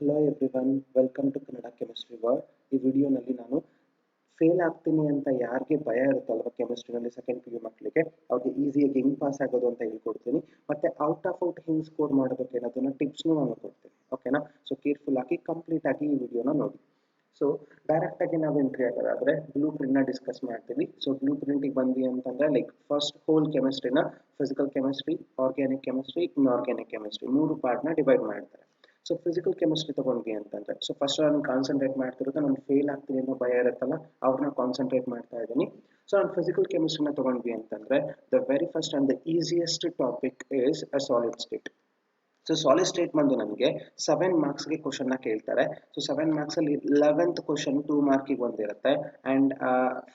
Hello everyone, welcome to Kannada chemistry world. ಈ ವಿಡಿಯೋನಲ್ಲಿ ನಾನು ಫೇಲ್ ಆಗ್ತೀನಿ ಅಂತ ಯಾರಿಗೆ ಭಯ ಇರುತ್ತಲ್ವ ಕೆಮಿಸ್ಟ್ರಿನಲ್ಲಿ ಸೆಕೆಂಡ್ ಪಿ ಯು ಮಕ್ಕಳಿಗೆ ಅವ್ರಿಗೆ ಈಸಿಯಾಗಿ ಹೆಂಗೆ ಪಾಸ್ ಆಗೋದು ಅಂತ ಹೇಳ್ಕೊಡ್ತೀನಿ. ಮತ್ತೆ ಔಟ್ ಆಫ್ ಔಟ್ ಹೆಂಗೆ ಸ್ಕೋರ್ ಮಾಡೋದಕ್ಕೆ ಅನ್ನೋದನ್ನ ಟಿಪ್ಸ್ನು ನಾನು ಕೊಡ್ತೀನಿ. ಓಕೆನಾ? ಸೊ ಕೇರ್ಫುಲ್ ಆಗಿ ಕಂಪ್ಲೀಟ್ ಆಗಿ ಈ ವಿಡಿಯೋನ ನೋಡಿ. ಸೊ ಡೈರೆಕ್ಟ್ ಆಗಿ ನಾವು ಎಂಟ್ರಿ ಆಗೋದಾದ್ರೆ ಬ್ಲೂ ಪ್ರಿಂಟ್ನ ಡಿಸ್ಕಸ್ ಮಾಡ್ತೀವಿ. ಸೊ ಬ್ಲೂ ಪ್ರಿಂಟಿಗೆ ಬಂದ್ವಿ ಅಂತಂದ್ರೆ ಲೈಕ್ ಫಸ್ಟ್ ಹೋಲ್ ಕೆಮಿಸ್ಟ್ರಿನ physical chemistry, organic chemistry, inorganic chemistry ಮೂರು ಪಾರ್ಟ್ನ ಡಿವೈಡ್ ಮಾಡ್ತಾರೆ. ಸೊ ಫಿಸಿಕಲ್ ಕೆಮಿಸ್ಟ್ರಿ ತಗೊಂಡ್ವಿ ಅಂತಂದ್ರೆ ಸೊ ಫಸ್ಟ್ ನಾನು ಕಾನ್ಸಂಟ್ರೇಟ್ ಮಾಡ್ತಿರೋದು ನಾನು ಫೇಲ್ ಆಗ್ತೀನಿ ಅನ್ನೋ ಭಯ ಇರುತ್ತಲ್ಲ ಅವ್ರನ್ನ ಕಾನ್ಸಂಟ್ರೇಟ್ ಮಾಡ್ತಾ ಇದ್ದೀನಿ. ಸೊ ನಾನು ಫಿಸಿಕಲ್ ಕೆಮಿಸ್ಟ್ರಿನ ತಗೊಂಡ್ವಿ ಅಂತಂದ್ರೆ the very first and the easiest topic is a solid state. So solid state ಬಂದು ನಮಗೆ 7 ಮಾರ್ಕ್ಸ್ಗೆ ಕ್ವಶನ್ನ ಕೇಳ್ತಾರೆ. ಸೊ 7 ಮಾರ್ಕ್ಸಲ್ಲಿ 11th ಕ್ವಶನ್ 2 ಮಾರ್ಕಿಗೆ ಒಂದಿರುತ್ತೆ ಆ್ಯಂಡ್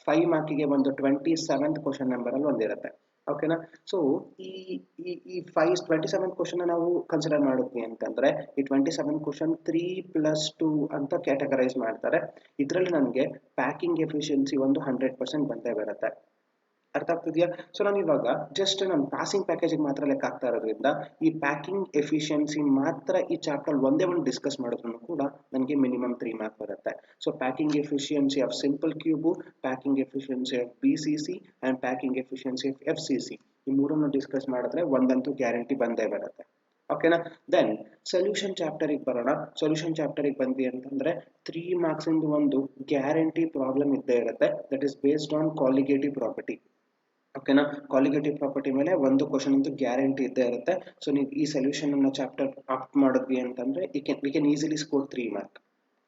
5 ಮಾರ್ಕಿಗೆ ಒಂದು 27th ಕ್ವಶನ್ ನಂಬರಲ್ಲಿ ಒಂದಿರುತ್ತೆ. ಓಕೆನಾ? ಸೊ ಈ ಈ ಈ 27 ಕ್ವಶನ್ ನಾವು ಕನ್ಸಿಡರ್ ಮಾಡಿದ್ವಿ ಅಂತಂದ್ರೆ ಈ 27 ಕ್ವಶನ್ 3+2 ಅಂತ ಕ್ಯಾಟಗರೈಸ್ ಮಾಡ್ತಾರೆ. ಇದರಲ್ಲಿ ನನಗೆ ಪ್ಯಾಕಿಂಗ್ ಎಫಿಷಿಯನ್ಸಿ ಒಂದು 100% ಬಂದೇ ಬರುತ್ತೆ. ಅರ್ಥ ಆಗ್ತಿದೆಯಾ? ಸೊ ನಾನು ಇವಾಗ ಜಸ್ಟ್ ನಾನು ಪಾಸಿಂಗ್ ಪ್ಯಾಕೇಜಿಗೆ ಮಾತ್ರ ಲೆಕ್ಕ ಆಗ್ತಾ ಇರೋದ್ರಿಂದ ಈ ಪ್ಯಾಕಿಂಗ್ ಎಫಿಷಿಯನ್ಸಿ ಮಾತ್ರ ಈ ಚಾಪ್ಟರ್ ಒಂದೇ ಒಂದು ಡಿಸ್ಕಸ್ ಮಾಡಿದ್ರು ಕೂಡ ನನಗೆ ಮಿನಿಮಮ್ 3 ಮಾರ್ಕ್ ಬರುತ್ತೆ. So packing efficiency of simple cube, packing efficiency of BCC and packing efficiency of FCC ಈ ಮೂರನ್ನು ಡಿಸ್ಕಸ್ ಮಾಡಿದ್ರೆ ಒಂದಂತೂ ಗ್ಯಾರಂಟಿ ಬಂದೇ ಬರುತ್ತೆ. ಓಕೆನಾ? ದೆನ್ ಸೊಲ್ಯೂಷನ್ ಚಾಪ್ಟರಿಗೆ ಬರೋಣ. ಸೊಲ್ಯೂಷನ್ ಚಾಪ್ಟರಿಗೆ ಬಂದ್ವಿ ಅಂತಂದ್ರೆ 3 ಮಾರ್ಕ್ಸ್ ಇಂದು ಒಂದು ಗ್ಯಾರಂಟಿ ಪ್ರಾಬ್ಲಮ್ ಇದ್ದೇ ಇರುತ್ತೆ. That is based on colligative property. ಓಕೆನಾ? ಕಾಲಿಗೇಟಿವ್ ಪ್ರಾಪರ್ಟಿ ಮೇಲೆ ಒಂದು ಕ್ವಶನ್ ಅಂತೂ ಗ್ಯಾರಂಟಿ ಇದ್ದೇ ಇರುತ್ತೆ. ಸೊ ನೀವು ಈ ಸೊಲ್ಯೂಷನ್ ಅನ್ನ ಚಾಪ್ಟರ್ ಅಪ್ ಮಾಡಿದ್ವಿ ಅಂತಂದ್ರೆ we can easily score 3 mark.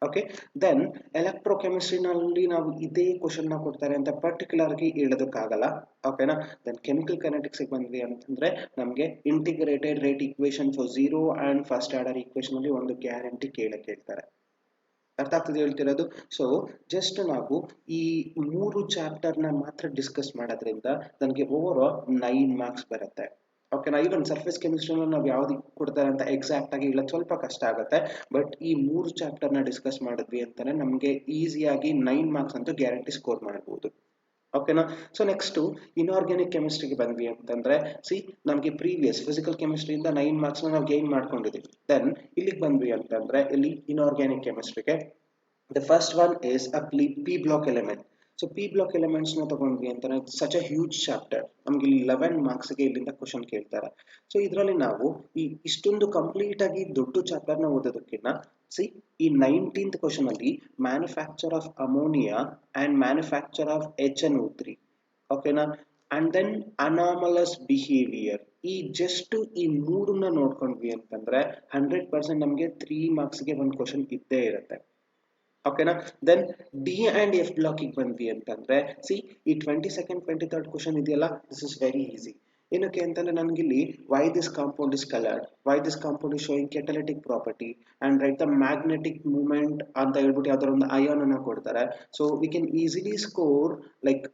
Okay? Then ಎಲೆಕ್ಟ್ರೋಕೆಮಿಸ್ಟ್ರಿನಲ್ಲಿ ನಾವು ಇದೇ ಕ್ವಶನ್ನ ಕೊಡ್ತಾರೆ ಅಂತ ಪರ್ಟಿಕ್ಯುಲರ್ಗೆ ಹೇಳೋದಕ್ಕಾಗಲ್ಲ. ಓಕೆನಾ? ದೆನ್ ಕೆಮಿಕಲ್ ಕೈನೆಟಿಕ್ಸ್ಗೆ ಬಂದ್ವಿ ಅಂತಂದ್ರೆ ನಮಗೆ integrated rate equation for zero and first order equation ಅಲ್ಲಿ ಒಂದು ಗ್ಯಾರಂಟಿ ಕೇಳ್ತಾರೆ. ಅರ್ಥ ಆಗ್ತದೆ ಹೇಳ್ತಿರೋದು? ಸೊ ಜಸ್ಟ್ ನಾವು ಈ 3 ಚಾಪ್ಟರ್ನ ಮಾತ್ರ ಡಿಸ್ಕಸ್ ಮಾಡೋದ್ರಿಂದ ನನಗೆ ಓವರ್ 9 ಮಾರ್ಕ್ಸ್ ಬರುತ್ತೆ. ಓಕೆನಾ? ಈವನ್ ಸರ್ಫೇಸ್ ಕೆಮಿಸ್ಟ್ರಿನ ನಾವು ಯಾವ್ದು ಕೊಡ್ತಾರೆ ಅಂತ ಎಕ್ಸಾಕ್ಟ್ ಆಗಿ ಹೇಳೋದು ಸ್ವಲ್ಪ ಕಷ್ಟ ಆಗುತ್ತೆ. ಬಟ್ ಈ 3 ಚಾಪ್ಟರ್ನ ಡಿಸ್ಕಸ್ ಮಾಡಿದ್ವಿ ಅಂತಾನೆ ನಮಗೆ ಈಸಿಯಾಗಿ 9 ಮಾರ್ಕ್ಸ್ ಅಂತೂ ಗ್ಯಾರಂಟಿ ಸ್ಕೋರ್ ಮಾಡ್ಬೋದು. ಓಕೆನಾ? ಸೊ ನೆಕ್ಸ್ಟು ಇನ್ಆರ್ಗ್ಯಾನಿಕ್ ಕೆಮಿಸ್ಟ್ರಿಗೆ ಬಂದ್ವಿ ಅಂತಂದ್ರೆ ನಮಗೆ ಪ್ರೀವಿಯಸ್ ಫಿಸಿಕಲ್ ಕೆಮಿಸ್ಟ್ರಿಯಿಂದ 9 ಮಾರ್ಕ್ಸ್ನ ನಾವು ಗೇನ್ ಮಾಡ್ಕೊಂಡಿದ್ದೀವಿ. ದೆನ್ ಇಲ್ಲಿಗೆ ಬಂದ್ವಿ ಅಂತಂದ್ರೆ ಇಲ್ಲಿ ಇನ್ಆರ್ಗ್ಯಾನಿಕ್ ಕೆಮಿಸ್ಟ್ರಿಗೆ the first one is a P block element. So P block ಎಲಿಮೆಂಟ್ಸ್ನ ತಗೊಂಡ್ವಿ ಅಂತಂದ್ರೆ ಸಚ್ ಅ ಹ್ಯೂಜ್ ಚಾಪ್ಟರ್. ನಮ್ಗೆ ಇಲ್ಲಿ 11 ಮಾರ್ಕ್ಸ್ಗೆ ಇಲ್ಲಿಂದ ಕ್ವಶನ್ ಕೇಳ್ತಾರೆ. ಸೊ ಇದರಲ್ಲಿ ನಾವು ಇಷ್ಟೊಂದು ಕಂಪ್ಲೀಟ್ ಆಗಿ ದೊಡ್ಡ ಚಾಪ್ಟರ್ನ ಓದೋದಕ್ಕಿಂತ ಈ 19th ಕ್ವಶನ್ ಅಲ್ಲಿ manufacture of ammonia and manufacture of HNO3, ಓಕೆನಾ, ಅಂಡ್ ದೆನ್ ಅನಾಮಲಸ್ ಬಿಹೇವಿಯರ್, ಈ ಜಸ್ಟ್ ಈ ಮೂರನ್ನ ನೋಡ್ಕೊಂಡ್ವಿ ಅಂತಂದ್ರೆ 100% ನಮಗೆ 3 ಮಾರ್ಕ್ಸ್ಗೆ ಒಂದು ಕ್ವಶನ್ ಇದ್ದೇ ಇರುತ್ತೆ. ಓಕೆನಾ? ದೆನ್ ಡಿ ಆ್ಯಂಡ್ ಎಫ್ ಬ್ಲಾಕಿಗೆ ಬಂದ್ವಿ ಅಂತಂದ್ರೆ ಈ 22nd 23rd ಕ್ವಶನ್ ಇದೆಯಲ್ಲ, ದಿಸ್ ಇಸ್ ವೆರಿ ಈಸಿ. ಏನಕ್ಕೆ ಅಂತಂದ್ರೆ ನನಗಿಲ್ಲಿ why this compound is coloured, why this compound is showing catalytic property and right the magnetic movement ಅಂತ ಹೇಳ್ಬಿಟ್ಟು ಯಾವ್ದಾರ ಒಂದು ಅಯಾನ್ ಅನ್ನ ಕೊಡ್ತಾರೆ. So we can easily score like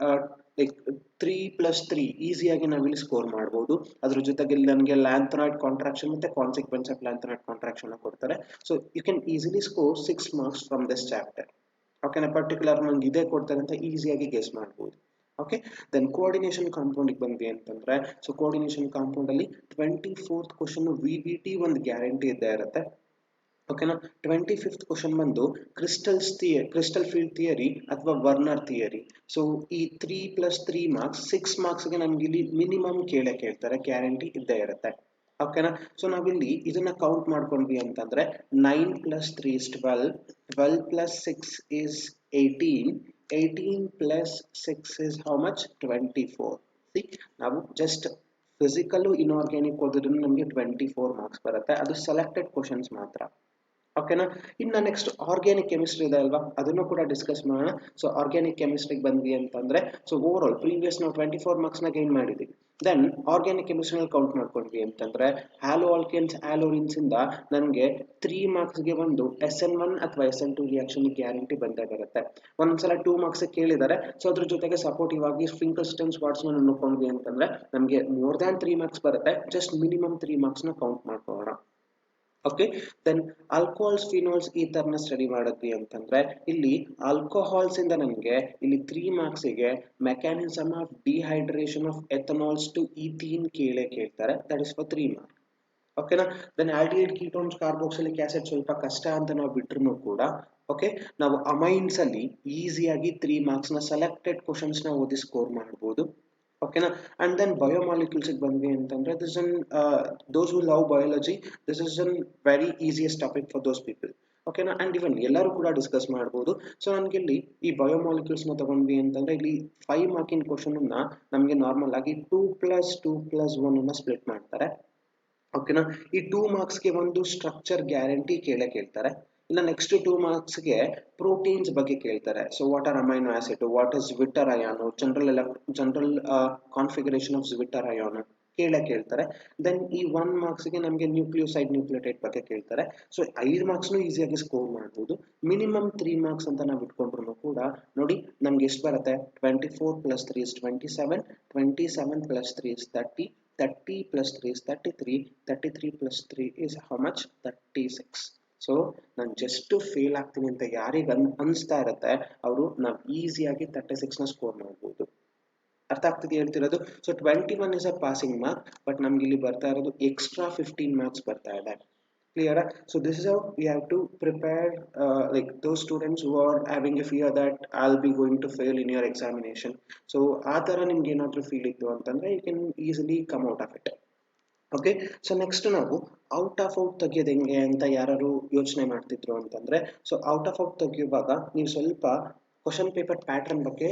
3+3 ಈಸಿಯಾಗಿ ನಾವಿಲ್ಲಿ ಸ್ಕೋರ್ ಮಾಡ್ಬೋದು. ಅದ್ರ ಜೊತೆಗೆ ನನಗೆ ಲ್ಯಾಂಥನಾಯ್ಡ್ ಕಾಂಟ್ರಾಕ್ಷನ್ ಮತ್ತೆ ಕಾನ್ಸಿಕ್ವೆನ್ಸ್ ಆಫ್ ಲ್ಯಾಂಥನಾಯ್ಡ್ ಕಾಂಟ್ರಾಕ್ಷನ್ ಕೊಡ್ತಾರೆ. So you can easily score 6 marks from this chapter. ಓಕೆನಾ? ಪರ್ಟಿಕ್ಯುಲರ್ ನಂಗೆ ಇದೇ ಕೊಡ್ತಾರೆ ಅಂತ ಈಸಿಯಾಗಿ ಗೆಸ್ ಮಾಡ್ಬೋದು. ಓಕೆ? ದೆನ್ ಕೋಆರ್ಡಿನೇಷನ್ ಕಾಂಪೌಂಡಿಗೆ ಬಂದ್ವಿ ಅಂತಂದ್ರೆ ಸೊ ಕೋಆರ್ಡಿನೇಷನ್ ಕಾಂಪೌಂಡ್ ಅಲ್ಲಿ 24th ಕ್ವಶನ್ VBT ಒಂದು ಗ್ಯಾರಂಟಿ ಇದ್ದೇ ಇರುತ್ತೆ. ಓಕೆನಾ? 25th ಕ್ವಶನ್ ಬಂದು ಕ್ರಿಸ್ಟಲ್ ಫೀಲ್ಡ್ ಥಿಯರಿ ಅಥವಾ ವರ್ನರ್ ಥಿಯರಿ. ಸೊ ಈ 3+3 ಮಾರ್ಕ್ಸ್ 6 ಮಾರ್ಕ್ಸ್ಗೆ ನಮ್ಗೆ ಇಲ್ಲಿ ಮಿನಿಮಮ್ ಕೇಳ್ತಾರೆ, ಗ್ಯಾರಂಟಿ ಇದ್ದೇ ಇರುತ್ತೆ. ಓಕೆನಾ? ಸೊ ನಾವಿಲ್ಲಿ ಇದನ್ನ ಕೌಂಟ್ ಮಾಡ್ಕೊಂಡ್ವಿ ಅಂತಂದ್ರೆ 9+3 is 12, 12+6 is 18, 18+6 is how much? 24. ನಾವು ಜಸ್ಟ್ ಫಿಸಿಕಲ್ ಇನ್ಆರ್ಗ್ಯಾನಿಕ್ ಓದಿದ್ರು ನಮಗೆ 24 ಮಾರ್ಕ್ಸ್ ಬರುತ್ತೆ. ಅದು ಸೆಲೆಕ್ಟೆಡ್ ಕ್ವಶನ್ಸ್ ಮಾತ್ರ. ಓಕೆನಾ? ಇನ್ನು ನೆಕ್ಸ್ಟ್ ಆರ್ಗ್ಯಾನಿಕ್ ಕೆಮಿಸ್ಟ್ರಿ ಇದೆ ಅಲ್ವಾ, ಅದನ್ನು ಕೂಡ ಡಿಸ್ಕಸ್ ಮಾಡೋಣ. ಸೊ ಆರ್ಗ್ಯಾನಿಕ್ ಕೆಮಿಸ್ಟ್ರಿಗೆ ಬಂದ್ವಿ ಅಂತಂದ್ರೆ ಸೊ ಓವರ್ ಆಲ್ ಪ್ರೀವಿಯಸ್ ನಾವು 24 ಮಾರ್ಕ್ಸ್ನ ಗೈನ್ ಮಾಡಿದ್ವಿ. ದೆನ್ ಆರ್ಗ್ಯಾನಿಕ್ ಕೆಮಿಸ್ಟ್ರಿನಲ್ಲಿ ಕೌಂಟ್ ಮಾಡ್ಕೊಂಡ್ವಿ ಅಂತಂದ್ರೆ ಹ್ಯಾಲೋ ಆಲ್ಕೇನ್ಸ್ ಆಲೋರಿನ್ಸ್ ಇಂದ ನನಗೆ 3 ಮಾರ್ಕ್ಸ್ಗೆ ಒಂದು SN1 ಅಥವಾ SN2 ರಿಯಾಕ್ಷನ್ ಗ್ಯಾರಂಟಿ ಬಂದೇ ಬರುತ್ತೆ. ಒಂದ್ಸಲ 2 ಮಾರ್ಕ್ಸ್ ಕೇಳಿದ್ದಾರೆ. ಸೊ ಅದ್ರ ಜೊತೆಗೆ ಸಪೋರ್ಟಿವ್ ಆಗಿ ಫಿಂಕಲ್ಸ್ಟನ್ ಸ್ಪಾಟ್ಸ್ನ ನೋಡ್ಕೊಂಡ್ವಿ ಅಂತಂದ್ರೆ ನಮಗೆ ಮೋರ್ ದ್ಯಾನ್ 3 ಮಾರ್ಕ್ಸ್ ಬರುತ್ತೆ. ಜಸ್ಟ್ ಮಿನಿಮಮ್ 3 ಮಾರ್ಕ್ಸ್ನ ಕೌಂಟ್ ಮಾಡ್ಕೊಳ್ಳೋಣ. ಓಕೆ? ದೆನ್ ಆಲ್ಕೋಹಾಲ್ಸ್ ಫಿನೋಲ್ಸ್ ಈ ತರನ ಸ್ಟಡಿ ಮಾಡಿದ್ವಿ ಅಂತಂದ್ರೆ ಇಲ್ಲಿ ಆಲ್ಕೋಹಾಲ್ಸ್ ಇಂದ ನಮಗೆ ಇಲ್ಲಿ 3 ಮಾರ್ಕ್ಸಿಗೆ mechanism of dehydration of ethanols to ethene ಕೇಳ್ತಾರೆ. That is for 3 marks. ಓಕೆನಾ. Then aldehyde ketones carboxylic acid ಸ್ವಲ್ಪ ಕಷ್ಟ ಅಂತ ನಾವು ಬಿಟ್ರು ಕೂಡ ಓಕೆ ನಾವು ಅಮೈನ್ಸ್ ಅಲ್ಲಿ ಈಸಿಯಾಗಿ 3 ಮಾರ್ಕ್ಸ್ ನ ಸೆಲೆಕ್ಟೆಡ್ ಕ್ವಶನ್ಸ್ ನ ಓದಿ ಸ್ಕೋರ್ ಮಾಡಬಹುದು ಓಕೆನಾ. ಅಂಡ್ ದೆನ್ ಬಯೋಮಾಲಿಕ್ಯೂಲ್ಸ್ ಬಂದ್ವಿ ಅಂತಂದ್ರೆ this an those who love biology this is an very easiest topic for those people ಓಕೆನಾ. ಅಂಡ್ ಇವನ್ ಎಲ್ಲರೂ ಕೂಡ ಡಿಸ್ಕಸ್ ಮಾಡಬಹುದು. ಸೊ ನನಗೆ ಇಲ್ಲಿ ಈ ಬಯೋಮಾಲಿಕ್ಯೂಲ್ಸ್ ನ ತಗೊಂಡ್ವಿ ಅಂತಂದ್ರೆ ಇಲ್ಲಿ 5 ಮಾರ್ಕಿಂಗ್ ಕ್ವಶನ್ ಅನ್ನ ನಮಗೆ ನಾರ್ಮಲ್ ಆಗಿ 2+2+1 ಅನ್ನ ಸ್ಪ್ಲಿಟ್ ಮಾಡ್ತಾರೆ ಓಕೆನಾ. ಈ 2 ಮಾರ್ಕ್ಸ್ಗೆ ಒಂದು ಸ್ಟ್ರಕ್ಚರ್ ಗ್ಯಾರಂಟಿ ಕೇಳ್ತಾರೆ. ಇನ್ನು ನೆಕ್ಸ್ಟ್ 2 ಮಾರ್ಕ್ಸ್ಗೆ ಪ್ರೋಟೀನ್ಸ್ ಬಗ್ಗೆ ಕೇಳ್ತಾರೆ. So what are amino acid, what is zwitter ion, general configuration of zwitter ion ಕೇಳ್ತಾರೆ. ದೆನ್ ಈ 1 ಮಾರ್ಕ್ಸ್ಗೆ ನಮಗೆ ನ್ಯೂಕ್ಲಿಯೋಸೈಡ್ ನ್ಯೂಕ್ಲಿಯೋಟೈಡ್ ಬಗ್ಗೆ ಕೇಳ್ತಾರೆ. ಸೊ 5 ಮಾರ್ಕ್ಸ್ನು ಈಸಿಯಾಗಿ ಸ್ಕೋರ್ ಮಾಡ್ಬೋದು. ಮಿನಿಮಮ್ 3 ಮಾರ್ಕ್ಸ್ ಅಂತ ನಾವು ಇಟ್ಕೊಂಡ್ರು ಕೂಡ ನೋಡಿ ನಮ್ಗೆ ಎಷ್ಟು ಬರುತ್ತೆ, 24 + 3 is 27, 27 + 3 is 30, 30 + 3 is 33, 33 + 3 is how much, 36. So ನಾನು ಜಸ್ಟ್ ಫೇಲ್ ಆಗ್ತೀನಿ ಅಂತ ಯಾರಿಗೆ ಅನಿಸ್ತಾ ಇರುತ್ತೆ ಅವರು ನಾವು ಈಸಿಯಾಗಿ 36 ನ ಸ್ಕೋರ್ ಮಾಡ್ಬೋದು. ಅರ್ಥ ಆಗ್ತಿದೆ ಹೇಳ್ತಿರೋದು. So 21 is a passing mark, but ನಮ್ಗೆ ಇಲ್ಲಿ ಬರ್ತಾ ಇರೋದು ಎಕ್ಸ್ಟ್ರಾ 15 ಮಾರ್ಕ್ಸ್ ಬರ್ತಾ ಇದೆ. Clear? So this is how we have to prepare like those students who are having a fear that I'll be going to fail in your examination. So ಆ ತರ ನಿಮ್ಗೆ ಏನಾದ್ರೂ ಫೀಲ್ ಇತ್ತು ಅಂತಂದ್ರೆ you can easily come out of it. Okay. So next ನಾವು out of out ತೆಗಿಯೋದು ಹೆಂಗೆ ಅಂತ ಯಾರು ಯೋಚನೆ ಮಾಡ್ತಿದ್ರು ಅಂತಂದ್ರೆ ಸೊ ಔಟ್ ಆಫ್ ಔಟ್ ತೆಗಿಯುವಾಗ ನೀವು ಸ್ವಲ್ಪ ಕ್ವಶನ್ ಪೇಪರ್ ಪ್ಯಾಟರ್ನ್ ಬಗ್ಗೆ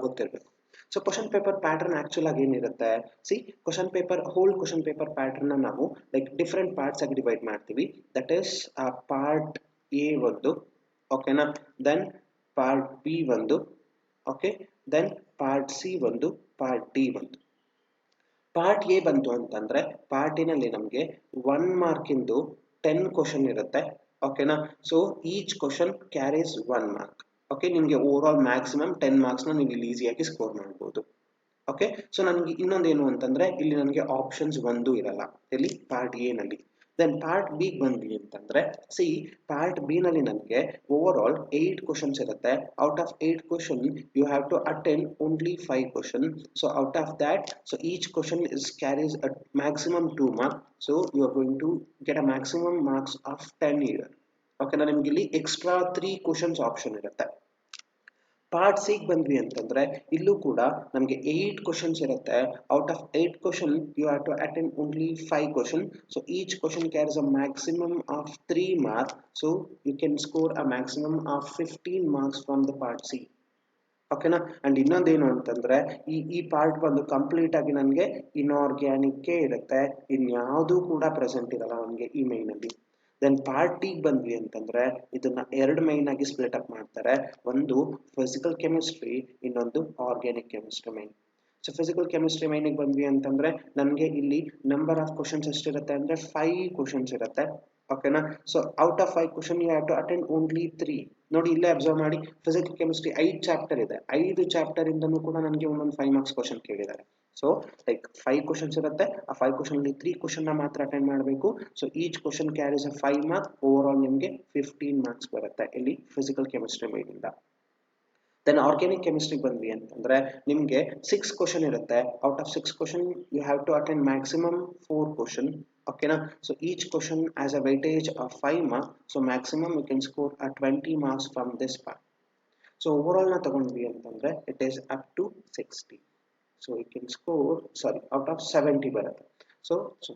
ಗೊತ್ತಿರಬೇಕು. So question paper pattern actual ಆಗಿ ಏನಿರುತ್ತೆ, see whole question paper pattern ನಾವು ಲೈಕ್ ಡಿಫ್ರೆಂಟ್ ಪಾರ್ಟ್ಸ್ ಆಗಿ ಡಿವೈಡ್ ಮಾಡ್ತೀವಿ. ದಟ್ ಈಸ್ ಪಾರ್ಟ್ ಎ ಒಂದು ಓಕೆನಾ, ದೆನ್ ಪಾರ್ಟ್ ಬಿ ಒಂದು ಓಕೆ, ದೆನ್ ಪಾರ್ಟ್ ಸಿ ಒಂದು, ಪಾರ್ಟ್ ಡಿ ಒಂದು. ಪಾರ್ಟ್ ಎ ಬಂತು ಅಂತಂದ್ರೆ ಪಾರ್ಟ್ ಎನಲ್ಲಿ ನಮಗೆ 1 ಮಾರ್ಕಿಂದು 10 ಕ್ವಶನ್ ಇರುತ್ತೆ ಓಕೆನಾ. So each question carries 1 mark okay. ನಿಮಗೆ ಓವರ್ ಆಲ್ ಮ್ಯಾಕ್ಸಿಮಮ್ 10 ಮಾರ್ಕ್ಸ್ನ ನೀವು ಇಲ್ಲಿ ಈಸಿಯಾಗಿ ಸ್ಕೋರ್ ಮಾಡ್ಬೋದು ಓಕೆ. ಸೊ ನನಗೆ ಇನ್ನೊಂದೇನು ಅಂತಂದ್ರೆ ಇಲ್ಲಿ ನನಗೆ ಆಪ್ಷನ್ಸ್ ಒಂದು ಇರಲ್ಲ ಇಲ್ಲಿ ಪಾರ್ಟ್ ಎ ನಲ್ಲಿ. ದೆನ್ ಪಾರ್ಟ್ ಬಿ ಬಂದ್ವಿ ಅಂತಂದ್ರೆ ಸಿ ಪಾರ್ಟ್ ಬಿ ನಲ್ಲಿ ನನಗೆ ಓವರ್ ಆಲ್ 8 ಕ್ವಶನ್ಸ್ ಇರುತ್ತೆ. Out of 8 question you have to attend only 5 question. So out of that so each question is carries a maximum 2 mark, so you are going to get a maximum marks of 10 here ಓಕೆನಾ. ನಿಮ್ಗೆ ಇಲ್ಲಿ extra 3 questions option ಇರುತ್ತೆ. Part C ಬಂದ್ವಿ ಅಂತಂದ್ರೆ ಇಲ್ಲೂ ಕೂಡ ನಮಗೆ 8 questions ಇರುತ್ತೆ. Out of 8 question you have to attend only 5 question. So each question carries a maximum of 3 marks. So you can score a maximum of 15 marks from the part C ಓಕೆನಾ. And ಇನ್ನೊಂದೇನು ಅಂತಂದ್ರೆ ಈ part ಬಂದು complete ಆಗಿ ನನಗೆ inorganic ಇರುತ್ತೆ, ಇನ್ಯಾವುದೂ ಕೂಡ present ಇರಲ್ಲ ನನಗೆ ಈ ಮೈನ್ ಅಲ್ಲಿ. ದೆನ್ ಪಾರ್ಟ್ ಡಿ ಬಂದ್ವಿ ಅಂತಂದ್ರೆ ಇದನ್ನ 2 ಮೈನ್ ಆಗಿ ಸ್ಪ್ಲಿಟ್ ಅಪ್ ಮಾಡ್ತಾರೆ. ಒಂದು ಫಿಸಿಕಲ್ ಕೆಮಿಸ್ಟ್ರಿ, ಇನ್ನೊಂದು organic chemistry main. So physical chemistry ಮೈನಿಗೆ ಬಂದ್ವಿ ಅಂತಂದ್ರೆ ನನಗೆ ಇಲ್ಲಿ ನಂಬರ್ ಆಫ್ ಕ್ವಶನ್ಸ್ ಎಷ್ಟಿರುತ್ತೆ ಅಂದ್ರೆ 5 ಕ್ವಶನ್ಸ್ ಇರುತ್ತೆ ಓಕೆನಾ. So out of 5 question you have to attend only 3. ನೋಡಿ ಇಲ್ಲೇ ಅಬ್ಸರ್ವ್ ಮಾಡಿ, ಫಿಸಿಕಲ್ ಕೆಮಿಸ್ಟ್ರಿ 5 ಚಾಪ್ಟರ್ ಇದೆ, 5 ಚಾಪ್ಟರ್ ಇಂದನೂ ಕೂಡ ನನಗೆ ಒಂದೊಂದು 5 ಮಾರ್ಕ್ಸ್ ಕ್ವಶನ್ ಕೇಳಿದ್ದಾರೆ. ಸೊ ಲೈಕ್ 5 ಕ್ವಶನ್ಸ್ ಇರುತ್ತೆ, ಆ 5 ಕ್ವಶನ್ ಅಲ್ಲಿ 3 ಕ್ವಶನ್ ನ ಮಾತ್ರ ಅಟೆಂಡ್ ಮಾಡಬೇಕು. So each question carries a 5 marks. Over all ನಿಮಗೆ 15 ಮಾರ್ಕ್ಸ್ ಬರುತ್ತೆ ಇಲ್ಲಿ ಫಿಸಿಕಲ್ ಕೆಮಿಸ್ಟ್ರಿ ಮೈನಿಂದ. ದೆನ್ ಆರ್ಗ್ಯಾನಿಕ್ ಕೆಮಿಸ್ಟ್ರಿ ಬಂದ್ವಿ ಅಂತಂದ್ರೆ ನಿಮಗೆ 6 ಕ್ವಶನ್ ಇರುತ್ತೆ. Out of 6 question you have to attend maximum 4 question ಓಕೆನಾ. So each question has a weightage of 5 marks. So maximum you can score 20 marks from this part. So over all ನ ತಗೊಂಡ್ವಿ ಅಂತಂದ್ರೆ it is up to 60. So you can score out of 70 ಬರುತ್ತೆ. So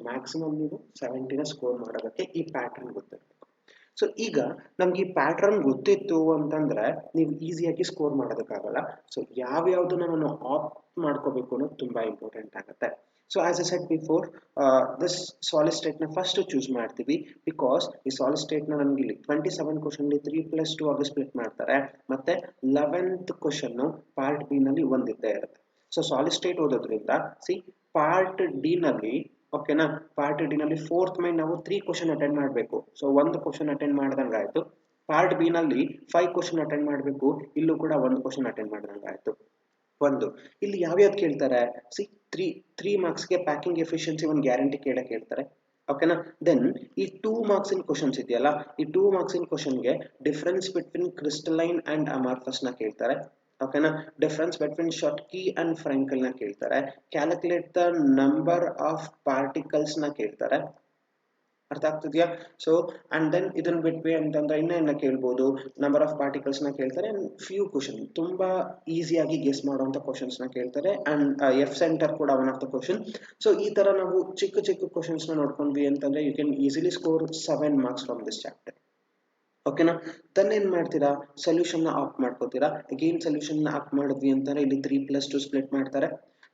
maximum ನೀವು 70 ನ score ಮಾಡೋದಕ್ಕೆ ಈ pattern ಗೊತ್ತಿರಬೇಕು. So ಈಗ ನಮ್ಗೆ ಈ ಪ್ಯಾಟರ್ನ್ ಗೊತ್ತಿತ್ತು ಅಂತಂದ್ರೆ ನೀವು ಈಸಿಯಾಗಿ ಸ್ಕೋರ್ ಮಾಡೋದಕ್ಕಾಗಲ್ಲ. ಸೊ ಯಾವ್ಯಾವ್ದನ್ನ ನಾನು ಆಪ್ಟ್ ಮಾಡ್ಕೋಬೇಕು ಅನ್ನೋದು ತುಂಬಾ ಇಂಪಾರ್ಟೆಂಟ್ ಆಗುತ್ತೆ. So as A shed before this solid state ನ ಫಸ್ಟ್ ಚೂಸ್ ಮಾಡ್ತೀವಿ ಬಿಕಾಸ್ ಈ ಸಾಲಿಡ್ ಸ್ಟೇಟ್ ನ ನಮ್ಗೆ ಇಲ್ಲಿ 27 ಕ್ವಶನ್ 3+2 ಆಗಿ ಸ್ಪ್ಲಿಟ್ ಮಾಡ್ತಾರೆ. ಮತ್ತೆ 11th ಕ್ವಶನ್ ಪಾರ್ಟ್ ಬಿ ನಲ್ಲಿ ಒಂದಿದ್ದೇ ಇರುತ್ತೆ. ಸೊ ಸಾಲಿಡ್ ಸ್ಟೇಟ್ ಓದೋದ್ರಿಂದ ಸಿ ಪಾರ್ಟ್ ಡಿ ನಲ್ಲಿ ಓಕೆನಾ, ಪಾರ್ಟ್ ಡಿ ನಲ್ಲಿ 4th ಮೈನ್ ನಾವು 3 ಕ್ವಶನ್ ಅಟೆಂಡ್ ಮಾಡಬೇಕು. ಸೊ 1 ಕ್ವಶನ್ ಅಟೆಂಡ್ ಮಾಡ್ದಂಗೆ ಆಯ್ತು. ಪಾರ್ಟ್ ಬಿ ನಲ್ಲಿ 5 ಕ್ವಶನ್ ಅಟೆಂಡ್ ಮಾಡಬೇಕು, ಇಲ್ಲೂ ಕೂಡ 1 ಕ್ವಶನ್ ಅಟೆಂಡ್ ಮಾಡ್ದಂಗೆ ಆಯ್ತು. ಒಂದು ಇಲ್ಲಿ ಯಾವ್ಯಾವ್ದು ಕೇಳ್ತಾರೆ, ಸಿ 3 ಮಾರ್ಕ್ಸ್ಗೆ ಪ್ಯಾಕಿಂಗ್ ಎಫಿಷಿಯನ್ಸಿ ಒಂದು ಗ್ಯಾರಂಟಿ ಕೇಳ್ತಾರೆ ಓಕೆನಾ. ದೆನ್ ಈ 2 ಮಾರ್ಕ್ಸ್ ಇನ್ ಕ್ವಶನ್ಸ್ ಇದೆಯಲ್ಲ, ಈ 2 ಮಾರ್ಕ್ಸ್ ಇನ್ ಕ್ವಶನ್ಗೆ difference between crystalline and amorphous ನ ಕೇಳ್ತಾರೆ ಓಕೆನಾ. Difference between Schottky and Frenkel ನ ಕೇಳ್ತಾರೆ. Calculate the number of particles ನ ಕೇಳ್ತಾರೆ ಅರ್ಥ ಆಗ್ತಿದೆಯಾ? ಸೊ ಅಂಡ್ ದೆನ್ ಇದನ್ನ ಬಿಟ್ವಿ ಅಂತಂದ್ರೆ ಇನ್ನೇನ ಕೇಳ್ಬೋದು, ನಂಬರ್ ಆಫ್ ಪಾರ್ಟಿಕಲ್ಸ್ ನ ಕೇಳ್ತಾರೆ ಅಂಡ್ ಫ್ಯೂ ಕ್ವಶನ್ ತುಂಬಾ ಈಸಿಯಾಗಿ ಗೆಸ್ ಮಾಡುವಂತ ಕ್ವಶನ್ಸ್ ನ ಕೇಳ್ತಾರೆ ಅಂಡ್ ಎಫ್ ಸೆಂಟರ್ ಕೂಡ one of the question. So ಈ ತರ ನಾವು ಚಿಕ್ಕ ಚಿಕ್ಕ ಕ್ವಶನ್ಸ್ ನ ನೋಡ್ಕೊಂಡ್ವಿ ಅಂತಂದ್ರೆ you can easily score 7 marks from this chapter. ಓಕೆನಾ? ದೆನ್ ಏನ್ ಮಾಡ್ತೀರಾ, ಸೊಲ್ಯೂಷನ್ ನ ಆಪ್ಟ್ ಮಾಡ್ಕೋತೀರಾ. ಅಗೇನ್ ಸೊಲ್ಯೂಷನ್ ನ ಆಪ್ಟ್ ಮಾಡಿದ್ವಿ ಅಂತಾರೆ ಇಲ್ಲಿ 3+2 ಸ್ಪ್ಲಿಟ್ ಮಾಡ್ತಾರೆ.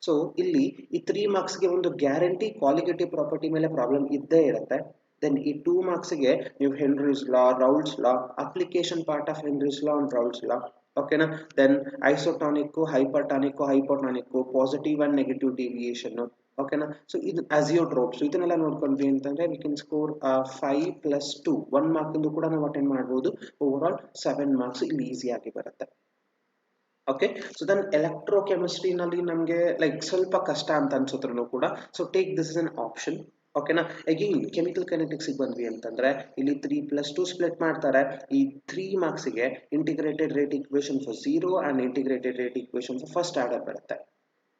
ಸೊ ಇಲ್ಲಿ ಈ 3 ಮಾರ್ಕ್ಸ್ ಗೆ ಒಂದು ಗ್ಯಾರಂಟಿ ಕ್ವಾಲಿಟೇಟಿವ್ ಪ್ರಾಪರ್ಟಿ ಮೇಲೆ ಪ್ರಾಬ್ಲಮ್ ಇದ್ದೇ ಇರುತ್ತೆ. ದೆನ್ ಈ 2 ಮಾರ್ಕ್ಸ್ ಗೆ ನೀವು Henry's law, Raoult's law, application part of Henry's law and Raoult's law, ಓಕೆನಾ? Then isotonic, hypertonic, hypotonic, positive and negative deviation, ಓಕೆನಾ? ಸೊ ಇದು ಅಸಿಯೋಟ್ರೋಪ್ಸ್ ಇದನ್ನೆಲ್ಲ ನೋಡ್ಕೊಂಡ್ವಿ ಅಂತಂದ್ರೆ ವಿ ಕ್ಯಾನ್ ಸ್ಕೋರ್ 5+2 1 ಮಾರ್ಕ್ ಇಂದು ಕೂಡ ನಾವು ಅಟೆಂಡ್ ಮಾಡಬಹುದು. ಓವರ್ ಆಲ್ 7 ಮಾರ್ಕ್ಸ್ ಇಲ್ಲಿ ಈಸಿ ಆಗಿ ಬರುತ್ತೆ. ಓಕೆ, ಸೊ ದೆನ್ ಎಲೆಕ್ಟ್ರೋಕೆಮಿಸ್ಟ್ರಿ ನಲ್ಲಿ ನಮಗೆ ಲೈಕ್ ಸ್ವಲ್ಪ ಕಷ್ಟ ಅಂತ ಅನ್ಸುತ್ತೂ ಕೂಡ, so take this is an option. ಓಕೆನಾ? ಅಗೇನ್ ಕೆಮಿಕಲ್ ಕೈನೆಟಿಕ್ಸ್ ಬಂದ್ವಿ ಅಂತಂದ್ರೆ ಇಲ್ಲಿ 3+2 ಸ್ಪ್ಲಿಟ್ ಮಾಡ್ತಾರೆ. ಈ 3 ಮಾರ್ಕ್ಸ್ ಗೆ integrated rate equation for 0 and integrated rate equation for first order ಬರುತ್ತೆ.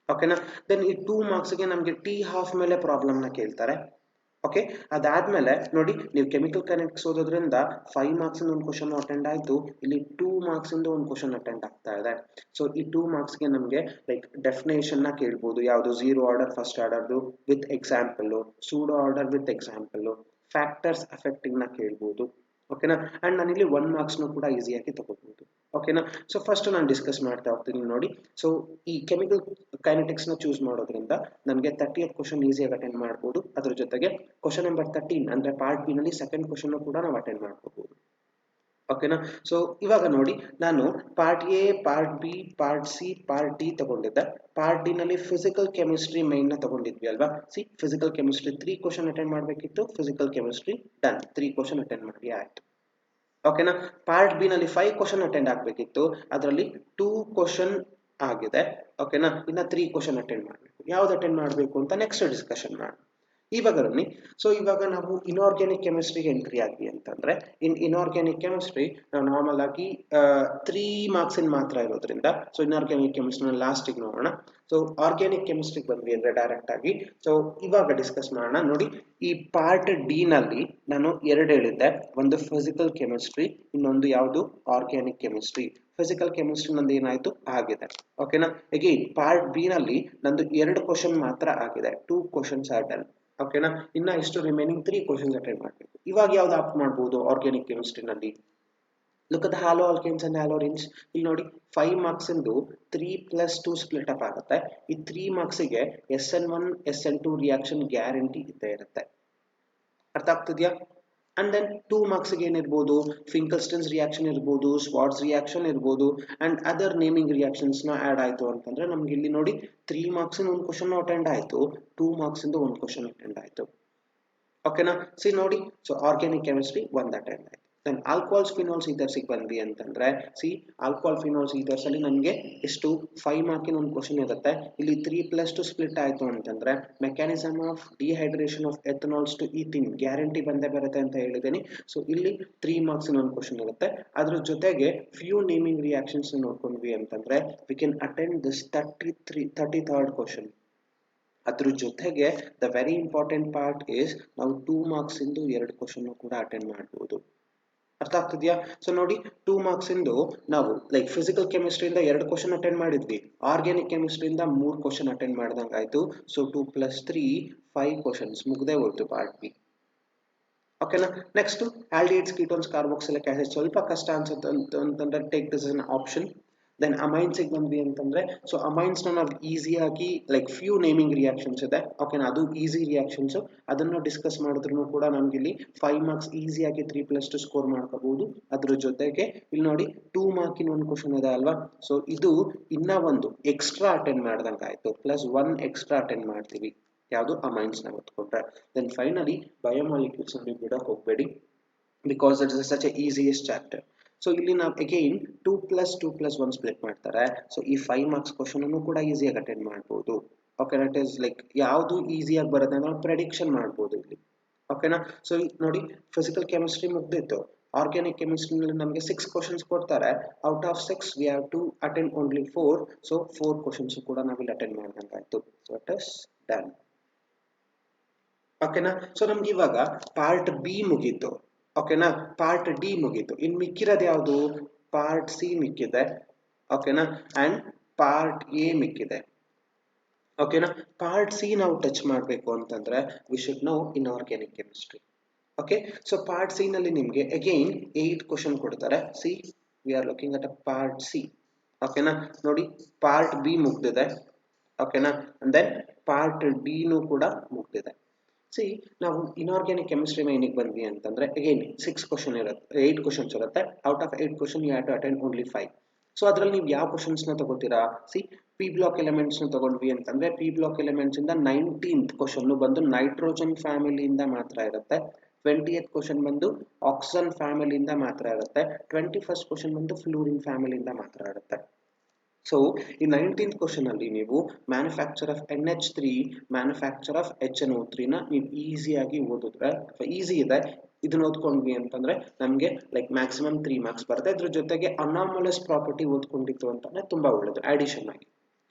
ಓಕೆನಾ? ದೆನ್ ಈ 2 ಮಾರ್ಕ್ಸ್ ಗೆ ನಮಗೆ ಟಿ ಹಾಫ್ ಮೇಲೆ ಪ್ರಾಬ್ಲಮ್ ನ ಕೇಳ್ತಾರೆ. ಓಕೆ, ಅದಾದ್ಮೇಲೆ ನೋಡಿ ನೀವು ಕೆಮಿಕಲ್ ಕೈನೆಟಿಕ್ಸ್ ಓದೋದ್ರಿಂದ 5 ಮಾರ್ಕ್ಸ್ ಒಂದು ಕ್ವಶನ್ ಅಟೆಂಡ್ ಆಯ್ತು, ಇಲ್ಲಿ 2 ಮಾರ್ಕ್ಸ್ ಇಂದ ಒಂದು ಕ್ವಶನ್ ಅಟೆಂಡ್ ಆಗ್ತಾ ಇದೆ. ಸೊ ಈ 2 ಮಾರ್ಕ್ಸ್ ಗೆ ನಮಗೆ ಲೈಕ್ ಡೆಫಿನೇಷನ್ ನ ಕೇಳ್ಬೋದು, ಯಾವುದು 0 ಆರ್ಡರ್ ಫಸ್ಟ್ ಆರ್ಡರ್ದು with example, pseudo order with example, factors affecting ನ ಕೇಳ್ಬೋದು. ಓಕೆನಾ? ಅಂಡ್ ನಾನು ಇಲ್ಲಿ 1 ಮಾರ್ಕ್ಸ್ ನ ಕೂಡ ಈಸಿಯಾಗಿ ತಗೋಬಹುದು. ಓಕೆನಾ? ಸೊ ಫಸ್ಟ್ ನಾನು ಡಿಸ್ಕಸ್ ಮಾಡ್ತಾ ಹೋಗ್ತೀನಿ ನೋಡಿ. ಸೊ ಈ ಕೆಮಿಕಲ್ ಕೈನೆಟಿಕ್ಸ್ ನ ಚೂಸ್ ಮಾಡೋದ್ರಿಂದ ನನಗೆ 30th ಕ್ವಶನ್ ಈಸಿಯಾಗಿ ಅಟೆಂಡ್ ಮಾಡಬಹುದು. ಅದ್ರ ಜೊತೆಗೆ ಕ್ವಶನ್ ನಂಬರ್ 13 ಅಂದ್ರೆ ಪಾರ್ಟ್ ಬಿ ನಲ್ಲಿ ಸೆಕೆಂಡ್ ಕ್ವಶನ್ ಕೂಡ ನಾವು ಅಟೆಂಡ್ ಮಾಡ್ಕೋಬಹುದು. ಓಕೆನಾ? ಸೊ ಇವಾಗ ನೋಡಿ, ನಾನು part A, part B, part C, part D ತಗೊಂಡಿದ್ದೆ. ಪಾರ್ಟ್ ಡಿ ನಲ್ಲಿ ಫಿಸಿಕಲ್ ಕೆಮಿಸ್ಟ್ರಿ ಮೈನ್ ನ ತಗೊಂಡಿದ್ವಿ ಅಲ್ವಾ? ಸಿ ಫಿಸಿಕಲ್ ಕೆಮಿಸ್ಟ್ರಿ 3 ಕ್ವಶನ್ ಅಟೆಂಡ್ ಮಾಡಬೇಕಿತ್ತು. Physical chemistry done, 3 question attend ಮಾಡಿ ಆಯ್ತು. ಓಕೆನಾ? ಪಾರ್ಟ್ ಬಿ ನಲ್ಲಿ 5 ಕ್ವಶನ್ ಅಟೆಂಡ್ ಆಗಬೇಕಿತ್ತು, ಅದರಲ್ಲಿ 2 ಕ್ವಶನ್ ಆಗಿದೆ. ಓಕೆನಾ? ಇನ್ನ 3 ಕ್ವಶನ್ ಅಟೆಂಡ್ ಮಾಡಬೇಕು. ಯಾವ್ದು ಅಟೆಂಡ್ ಮಾಡಬೇಕು ಅಂತ ನೆಕ್ಸ್ಟ್ ಡಿಸ್ಕಷನ್ ಮಾಡೋಣ. ಇವಾಗ ಬನ್ನಿ, ಸೊ ಇವಾಗ ನಾವು ಇನ್ಆರ್ಗ್ಯಾನಿಕ್ ಕೆಮಿಸ್ಟ್ರಿಗೆ ಎಂಟ್ರಿ ಆದ್ವಿ ಅಂತಂದ್ರೆ ಇನ್ಆರ್ಗ್ಯಾನಿಕ್ ಕೆಮಿಸ್ಟ್ರಿ ನಾವು ನಾರ್ಮಲ್ ಆಗಿ 3 ಮಾರ್ಕ್ಸ್ ಮಾತ್ರ ಇರೋದ್ರಿಂದ ಸೊ ಇನ್ಆರ್ಗ್ಯಾನಿಕ್ ಕೆಮಿಸ್ಟ್ರಿ ಲಾಸ್ಟಿಗೆ ನೋಡೋಣ. ಸೊ ಆರ್ಗ್ಯಾನಿಕ್ ಕೆಮಿಸ್ಟ್ರಿಗೆ ಬಂದ್ವಿ ಅಂದ್ರೆ ಡೈರೆಕ್ಟ್ ಆಗಿ ಸೊ ಇವಾಗ ಡಿಸ್ಕಸ್ ಮಾಡೋಣ. ನೋಡಿ, ಈ ಪಾರ್ಟ್ ಡಿ ನಲ್ಲಿ ನಾನು 2 ಹೇಳಿದ್ದೆ, ಒಂದು ಫಿಸಿಕಲ್ ಕೆಮಿಸ್ಟ್ರಿ, ಇನ್ನೊಂದು ಯಾವುದು ಆರ್ಗ್ಯಾನಿಕ್ ಕೆಮಿಸ್ಟ್ರಿ. ಫಿಸಿಕಲ್ ಕೆಮಿಸ್ಟ್ರಿ ನಂದು ಏನಾಯ್ತು ಆಗಿದೆ. ಓಕೆನಾ? ಅಗೇನ್ ಪಾರ್ಟ್ ಬಿ ನಲ್ಲಿ ನಂದು 2 ಕ್ವಶನ್ ಮಾತ್ರ ಆಗಿದೆ, 2 ಕ್ವಶನ್ಸ್ ಆರ್ ಡನ್. ಓಕೆನಾ? ಇನ್ನ ಇಷ್ಟು ರಿಮೈನಿಂಗ್ 3 ಕ್ವಶನ್ಸ್ ಅಟೆಂಡ್ ಮಾಡಬೇಕು. ಇವಾಗ ಯಾವ್ದು ಆಪ್ಟ್ ಮಾಡಬಹುದು ಆರ್ಗ್ಯಾನಿಕ್ ಕೆಮಿಸ್ಟ್ರಿ ನಲ್ಲಿ? Look at the halo alkanes and haloarenes. ಇಲ್ಲಿ ನೋಡಿ 5 ಮಾರ್ಕ್ಸ್ ಇಂದು 3+2 ಸ್ಪ್ಲಿಟ್ ಅಪ್ ಆಗುತ್ತೆ. ಈ 3 ಮಾರ್ಕ್ಸ್ ಗೆ SN1 SN2 ರಿಯಾಕ್ಷನ್ ಗ್ಯಾರಂಟಿ ಇದ್ದೇ ಇರುತ್ತೆ. ಅರ್ಥ ಆಗ್ತಿದ್ಯಾ? ಅಂಡ್ ದೆನ್ 2 ಮಾರ್ಕ್ಸ್ ಗೆ ಏನಿರ್ಬೋದು, ಫಿಂಕಲ್ಸ್ಟನ್ಸ್ ರಿಯಾಕ್ಷನ್ ಇರ್ಬೋದು, ಸ್ವಾಟ್ಸ್ ರಿಯಾಕ್ಷನ್ ಇರ್ಬೋದು ಅಂಡ್ ಅದರ್ ನೇಮಿಂಗ್ ರಿಯಾಕ್ಷನ್ಸ್ ನ ಆಡ್ ಆಯ್ತು ಅಂತಂದ್ರೆ ನಮ್ಗೆ ಇಲ್ಲಿ ನೋಡಿ 3 ಮಾರ್ಕ್ಸ್ ಒಂದು ಕ್ವಶನ್ ಅಟೆಂಡ್ ಆಯ್ತು, 2 ಮಾರ್ಕ್ಸ್ ಇಂದ ಒಂದು ಕ್ವಶನ್ ಅಟೆಂಡ್ ಆಯ್ತು. ಓಕೆನಾ? ಸಿ ನೋಡಿ, ಸೊ ಆರ್ಗ್ಯಾನಿಕ್ ಕೆಮಿಸ್ಟ್ರಿ ಒಂದು ಅಟೆಂಡ್ ಆಯ್ತು. ದೆನ್ ಆಲ್ಕೋಹಾಲ್ಸ್ ಫಿನಾಲ್ಸ್ ಈಥರ್ಸ್ ಬಂದ್ವಿ ಅಂತಂದ್ರೆ ಸಿ ಆಲ್ಕೋಹಾಲ್ ಫಿನಾಲ್ಸ್ ಈಥರ್ಸ್ ಅಲ್ಲಿ ನನಗೆ ಎಷ್ಟು 5 ಮಾರ್ಕಿನ ಒಂದು ಕ್ವಶನ್ ಇರುತ್ತೆ. ಇಲ್ಲಿ 3+2 ಸ್ಪ್ಲಿಟ್ ಆಯ್ತು ಅಂತಂದ್ರೆ mechanism of dehydration of ethanols to ethene guarantee ಬಂದೇ ಬರುತ್ತೆ ಅಂತ ಹೇಳಿದ್ದೀನಿ. ಸೊ ಇಲ್ಲಿ 3 ಮಾರ್ಕ್ಸ್ ಒಂದು ಕ್ವಶನ್ ಇರುತ್ತೆ. ಅದ್ರ ಜೊತೆಗೆ ಫ್ಯೂ ನೇಮಿಂಗ್ ರಿಯಾಕ್ಷನ್ಸ್ ನೋಡ್ಕೊಂಡ್ವಿ ಅಂತಂದ್ರೆ we can attend this 33rd question. ಅದ್ರ ಜೊತೆಗೆ the very important part is ನಾವು 2 ಮಾರ್ಕ್ಸ್ ಇಂದು 2 ಕ್ವಶನ್ ಕೂಡ ಅಟೆಂಡ್ ಮಾಡಬಹುದು. ಅರ್ಥ ಆಗ್ತಿದ್ಯಾ? ಸೊ ನೋಡಿ 2 ಮಾರ್ಕ್ಸ್ ಇಂದು ನಾವು ಲೈಕ್ ಫಿಸಿಕಲ್ ಕೆಮಿಸ್ಟ್ರಿಯಿಂದ 2 ಕ್ವಶನ್ ಅಟೆಂಡ್ ಮಾಡಿದ್ವಿ, ಆರ್ಗ್ಯಾನಿಕ್ ಕೆಮಿಸ್ಟ್ರಿಯಿಂದ 3 ಕ್ವಶನ್ ಅಟೆಂಡ್ ಮಾಡ್ದಂಗೆ ಆಯ್ತು. ಸೊ 2+3 5 ಕ್ವಶನ್ಸ್ ಮುಗ್ದೇ ಹೋಯ್ತು ಪಾರ್ಟ್ ಬಿ. ಓಕೆನಾ? Next aldehydes, ketones, carboxylic acid ಸ್ವಲ್ಪ ಕಷ್ಟ ಅನ್ಸುತ್ತೆ ಅಂತಂದ್ರೆ take this is an option. Then amines ಬಂದ್ವಿ ಅಂತಂದ್ರೆ ಸೊ ಅಮೈನ್ಸ್ ನಾವು ಈಸಿಯಾಗಿ ಲೈಕ್ ಫ್ಯೂ ನೇಮಿಂಗ್ ರಿಯಾಕ್ಷನ್ಸ್ ಇದೆ. ಓಕೆನಾ? ಅದು ಈಸಿ ರಿಯಾಕ್ಷನ್ಸ್, ಅದನ್ನು ಡಿಸ್ಕಸ್ ಮಾಡಿದ್ರು ಕೂಡ ನಮ್ಗೆ ಇಲ್ಲಿ 5 ಮಾರ್ಕ್ಸ್ ಈಸಿಯಾಗಿ 3+2 ಸ್ಕೋರ್ ಮಾಡ್ಕೋಬಹುದು. ಅದ್ರ ಜೊತೆಗೆ ಇಲ್ಲಿ ನೋಡಿ 2 ಮಾರ್ಕಿನ ಒಂದು ಕ್ವಶನ್ ಇದೆ ಅಲ್ವಾ? ಸೊ ಇದು ಇನ್ನ ಒಂದು ಎಕ್ಸ್ಟ್ರಾ ಅಟೆಂಡ್ ಮಾಡ್ದಂಗೆ ಆಯ್ತು, +1 ಎಕ್ಸ್ಟ್ರಾ ಅಟೆಂಡ್ ಮಾಡ್ತೀವಿ. ಯಾವುದು ಅಮೈನ್ಸ್ ನ ಓದ್ಕೊಂಡ್ರೆ. ದೆನ್ ಫೈನಲಿ ಬಯೋಮಾಲಿಕ್ಯೂಲ್ಸ್ ನಲ್ಲಿ ಬಿಡಕ್ ಹೋಗ್ಬೇಡಿ, because it is such A easiest chapter. So ಇಲ್ಲಿ ನಾವು ಅಗೈನ್ 2+2+1 ಸ್ಪ್ಲಿಟ್ ಮಾಡ್ತಾರೆ. ಸೊ ಈ 5 ಮಾರ್ಕ್ಸ್ ಕ್ವಶನ್ ಅನ್ನು ಕೂಡ ಈಸಿಯಾಗಿ ಅಟೆಂಡ್ ಮಾಡ್ಬೋದು. ಓಕೆನಾ? ಇಟ್ ಇಸ್ ಲೈಕ್ ಯಾವುದು ಈಸಿಯಾಗಿ ಬರುತ್ತೆ ನಾವು ಪ್ರೆಡಿಕ್ಷನ್ ಮಾಡ್ಬೋದು ಇಲ್ಲಿ. ಓಕೆನಾ? ಸೊ ನೋಡಿ ಫಿಸಿಕಲ್ ಕೆಮಿಸ್ಟ್ರಿ ಮುಗ್ದಿತ್ತು. ಆರ್ಗ್ಯಾನಿಕ್ ಕೆಮಿಸ್ಟ್ರಿ ನಲ್ಲಿ ನಮಗೆ 6 ಕ್ವಶನ್ಸ್ ಕೊಡ್ತಾರೆ. Out of 6 we have to attend only 4. So 4 questions ಕೂಡ ನಾವಿಲ್ಲಿ ಅಟೆಂಡ್ ಮಾಡ್ದಂಗಾಯ್ತು. So it is done. ಓಕೆನಾ. ಸೊ ನಮ್ಗೆ ಇವಾಗ ಪಾರ್ಟ್ ಬಿ ಮುಗೀತು. ಓಕೆನಾ, ಪಾರ್ಟ್ ಡಿ ಮುಗೀತು. ಇನ್ ಮಿಕ್ಕಿರೋದು ಯಾವುದು? ಪಾರ್ಟ್ ಸಿ ಮಿಕ್ಕಿದೆ. ಓಕೆನಾ, ಅಂಡ್ ಪಾರ್ಟ್ ಎ ಮಿಕ್ಕಿದೆ. ಓಕೆನಾ, ಪಾರ್ಟ್ ಸಿ ನಾವು ಟಚ್ ಮಾಡಬೇಕು ಅಂತಂದ್ರೆ we should know inorganic chemistry. Okay, so part C ನಲ್ಲಿ ನಿಮಗೆ ಅಗೈನ್ 8 ಕ್ವಶನ್ ಕೊಡ್ತಾರೆ. C we are looking at a part C. ಓಕೆನಾ, ನೋಡಿ ಪಾರ್ಟ್ ಬಿ ಮುಗ್ದಿದೆ. ಓಕೆನಾ, ಅಂಡ್ ದೆನ್ ಪಾರ್ಟ್ ಡಿ ನೂ ಕೂಡ ಮುಗ್ದಿದೆ. ಸಿ ನಾವು ಇನ್ಆರ್ಗ್ಯಾನಿಕ್ ಕೆಮಿಸ್ಟ್ರಿ ಏನಕ್ಕೆ ಬಂದ್ವಿ ಅಂತಂದ್ರೆ ಅಗೈನ್ 6 ಕ್ವಶನ್ ಇರುತ್ತೆ, 8 ಕ್ವಶನ್ಸ್ ಇರುತ್ತೆ. Out of 8 question you have to attend only 5. So ಅದ್ರಲ್ಲಿ ನೀವು ಯಾವ ಕ್ವಶನ್ಸ್ ನ ತಗೋತೀರಾ? ಸಿ ಪಿ ಬ್ಲಾಕ್ ಎಲಿಮೆಂಟ್ಸ್ ನ ತಗೊಂಡ್ವಿ ಅಂತಂದ್ರೆ ಪಿ ಬ್ಲಾಕ್ ಎಲಿಮೆಂಟ್ಸ್ ಇಂದ 19th ಕ್ವಶನ್ ಬಂದು ನೈಟ್ರೋಜನ್ ಫ್ಯಾಮಿಲಿಯಿಂದ ಮಾತ್ರ ಇರುತ್ತೆ. 20th ಕ್ವಶನ್ ಬಂದು ಆಕ್ಸಿಜನ್ ಫ್ಯಾಮಿಲಿಯಿಂದ ಮಾತ್ರ ಇರುತ್ತೆ. 21st ಕ್ವಶನ್ ಬಂದು ಫ್ಲೂರಿನ್ ಫ್ಯಾಮಿಲಿಯಿಂದ ಮಾತ್ರ ಇರುತ್ತೆ. ಸೊ ಈ 19th ಕ್ವಶನ್ ಅಲ್ಲಿ ನೀವು manufacture of NH3, manufacture of HNO3 ನ ನೀವು ಈಸಿಯಾಗಿ ಓದಿದ್ರೆ, ಈಸಿ ಇದೆ, ಇದನ್ನ ಓದ್ಕೊಂಡ್ವಿ ಅಂತಂದ್ರೆ ನಮಗೆ ಲೈಕ್ ಮ್ಯಾಕ್ಸಿಮಮ್ 3 ಮಾರ್ಕ್ಸ್ ಬರುತ್ತೆ. ಇದ್ರ ಜೊತೆಗೆ ಅನಾಮಲಸ್ ಪ್ರಾಪರ್ಟಿ ಓದ್ಕೊಂಡಿತ್ತು ಅಂತಂದ್ರೆ ತುಂಬಾ ಒಳ್ಳೇದು ಅಡಿಷನ್ ಆಗಿ.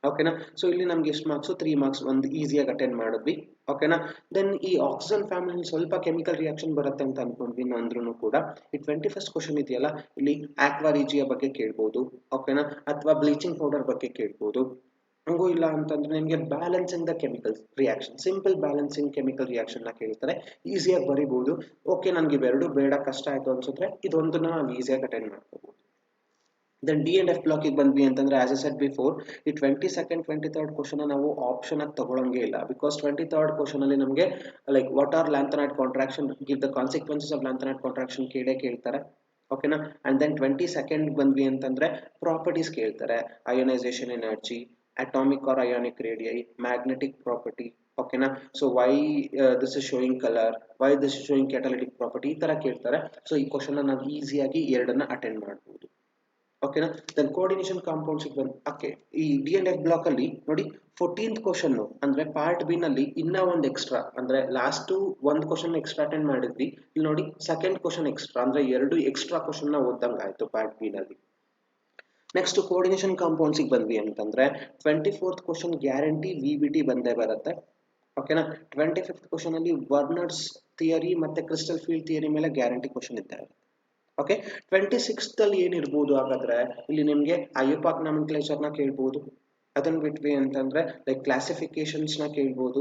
ಓಕೆನಾ, ಸೊ ಇಲ್ಲಿ ನಮ್ಗೆ ಎಷ್ಟು ಮಾರ್ಕ್ಸ್? 3 ಮಾರ್ಕ್ಸ್ ಒಂದು ಈಸಿಯಾಗಿ ಅಟೆಂಡ್ ಮಾಡಿದ್ವಿ. ಓಕೆನಾ, ದೆನ್ ಈ ಆಕ್ಸಿಜನ್ ಫ್ಯಾಮಿಲಿ ಸ್ವಲ್ಪ ಕೆಮಿಕಲ್ ರಿಯಾಕ್ಷನ್ ಬರುತ್ತೆ ಅಂತ ಅನ್ಕೊಂಡ್ವಿ ಅಂದ್ರೂ ಕೂಡ ಈ 21st ಕ್ವಶನ್ ಇದೆಯಲ್ಲ, ಇಲ್ಲಿ ಆಕ್ವಾ ರೀಜಿಯಾ ಬಗ್ಗೆ ಕೇಳ್ಬೋದು. ಓಕೆನಾ, ಅಥವಾ ಬ್ಲೀಚಿಂಗ್ ಪೌಡರ್ ಬಗ್ಗೆ ಕೇಳ್ಬೋದು. ಹಂಗೂ ಇಲ್ಲ ಅಂತಂದ್ರೆ ನಿಮಗೆ balancing the chemical reaction, simple balancing chemical reaction ನ ಕೇಳ್ತಾರೆ, ಈಸಿಯಾಗಿ ಬರೀಬಹುದು. ಓಕೆ, ನನ್ಗೆ ಇವೆರಡು ಬೇಡ, ಕಷ್ಟ ಆಯ್ತು ಅನ್ಸುತ್ತೆ, ಇದೊಂದನ್ನ ನಾವು ಈಸಿಯಾಗಿ ಅಟೆಂಡ್ ಮಾಡ್ಕೋಬಹುದು. Then D and F block ಬಂದ್ವಿ ಅಂತಂದ್ರೆ ಆಸ್ ಎ ಸೆಡ್ ಬಿಫೋರ್, ಈ 22nd 23rd ಕ್ವಶನ್ ನಾವು ಆಪ್ಷನ್ ಆಗಿ ತಗೊಳಂಗೆ ಇಲ್ಲ. ಬಿಕಾಸ್ 23rd ಕ್ವಶನ್ ಅಲ್ಲಿ ನಮಗೆ like what are lanthanide contraction, give the consequences of lanthanide contraction ಕೇಳ್ತಾರೆ. ಓಕೆನಾ, ಅಂಡ್ ದೆನ್ 22nd ಬಂದ್ವಿ ಅಂತಂದ್ರೆ ಪ್ರಾಪರ್ಟೀಸ್ ಕೇಳ್ತಾರೆ, ionisation energy, atomic or ionic radii, magnetic property. ಓಕೆನಾ, so why this is showing colour, why this is showing catalytic property, ಈ ತರ ಕೇಳ್ತಾರೆ. So ಈ ಕ್ವಶನ್ ನಾವು ಈಸಿಯಾಗಿ ಎರಡನ್ನ ಅಟೆಂಡ್ ಮಾಡಬಹುದು. ಓಕೆನಾ, ದೆನ್ ಕೋಆರ್ಡಿನೇಷನ್ ಕಾಂಪೌಂಡ್ಸ್ ಬಂದು ಓಕೆ, ಈ ಡಿ ಅಂಡ್ ಎಫ್ ಬ್ಲಾಕ್ ಅಲ್ಲಿ ನೋಡಿ 14th ಕ್ವಶನ್ ಅಂದ್ರೆ ಪಾರ್ಟ್ ಬಿ ನಲ್ಲಿ ಇನ್ನ ಒಂದು ಎಕ್ಸ್ಟ್ರಾ, ಅಂದ್ರೆ ಲಾಸ್ಟ್ ಒಂದು ಕ್ವಶನ್ ಎಕ್ಸ್ಟ್ರಾ ಅಟೆಂಡ್ ಮಾಡಿದ್ವಿ, ಇಲ್ಲಿ ನೋಡಿ ಸೆಕೆಂಡ್ ಕ್ವಶನ್ ಎಕ್ಸ್ಟ್ರಾ, ಅಂದ್ರೆ ಎರಡು ಎಕ್ಸ್ಟ್ರಾ ಕ್ವಶನ್ ನ ಓದಂಗ ಆಯ್ತು ಪಾರ್ಟ್ ಬಿ ನಲ್ಲಿ. ನೆಕ್ಸ್ಟ್ ಕೋಆರ್ಡಿನೇಷನ್ ಕಾಂಪೌಂಡ್ಸ್ ಬಂದ್ವಿ ಅಂತಂದ್ರೆ 24th ಕ್ವಶನ್ ಗ್ಯಾರಂಟಿ VBT ಬಂದೇ ಬರುತ್ತೆ. ಓಕೆನಾ, 25th ಕ್ವಶನ್ ಅಲ್ಲಿ ವರ್ನರ್ಸ್ ಥಿಯರಿ ಮತ್ತೆ ಕ್ರಿಸ್ಟಲ್ ಫೀಲ್ಡ್ ಥಿಯರಿ ಮೇಲೆ ಗ್ಯಾರಂಟಿ ಕ್ವಶನ್ ಇದ್ದಾರೆ. ಓಕೆ, 26th ಅಲ್ಲಿ ಏನಿರ್ಬೋದು ಹಾಗಾದ್ರೆ, ಇಲ್ಲಿ ನಿಮಗೆ ಐಯುಪಾಕ್ ನಾಮೆನ್ಕ್ಲೇಚರ್ ನ ಕೇಳ್ಬೋದು. ಅದನ್ನ ಬಿಟ್ವಿ ಅಂತಂದ್ರೆ ಲೈಕ್ ಕ್ಲಾಸಿಫಿಕೇಶನ್ಸ್ ನ ಕೇಳ್ಬೋದು.